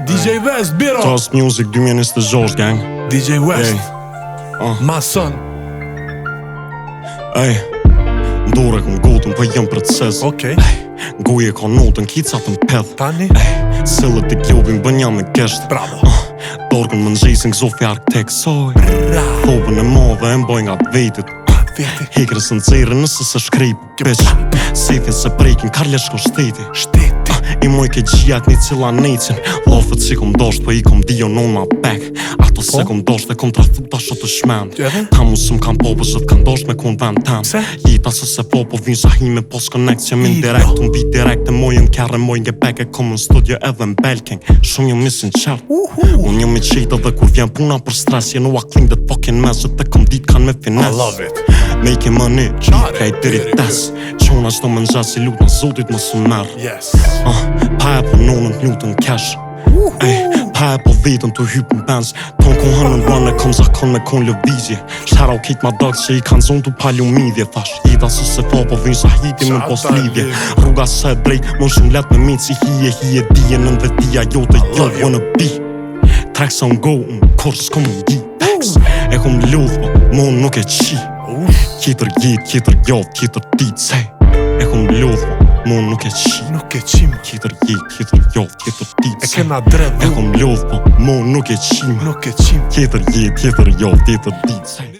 DJ West, biro Trust Music 2026 gang. DJ West Ma son Ej, ndore këm gotën për jëm proces. Okej. Goje ka notën kicat në pedh. Tani Sillët e klubin bën jam me gesht. Bravo Dorkën më nxesin gëzofi arkitek soj. Thobën e madhe e mboj nga t'vetit. Veti Hekrës në cere nëse se shkrejp bitch. Sefin se prekin karleshko shteti. Shteti I moj ke gjijak një cila necin. Lafët si kom dasht po I kom dio non ma back. Ato se kom dasht e kom trafu ta shot të shmend. Ta mu sëm kam po për kam dasht me kon vend tem. Jeta se se po vin sa hi me pos connection min direkt. Unë bi direkt e mojën kërë mojën ke back e kom në studio edhe në Belking. Shumë jëm misin qert. Unë jëm I qejta dhe kur vjen puna për stres jenu a clean the fucking mess. Dhe kom dit kan me finesse. I love it Making money, krejt diri tes. Qona qdo më nxas I lut në zotit më së merë. Yes Pa e po nonën t'njutën cash. Pa e po vetën të hypën pens. Ton kon hënën run e kom zakon me kon lëvizje. Shara u kejt ma dogs që I kanë zonë t'u palu midhje. Thash jeta së se po vin sa hiti më pos lidhje. Rruga se drejt më shumë let me mitë si hije dije nën vetia jote jo wanna be. Tracks on go, kur s'kom ngi Tex e kom lodh po, mo nuk e qi. Tjetër jet, tjetër javë, tjetër dit se e kom lodh po, mo nuk e qi. Nuk e qim Tjetër jet, tjetër javë, tjetër dit E se kena dredh e kom lodh po, mo nuk e qi. Nuk e qim Tjetër jet, tjetër javë, tjetër dit se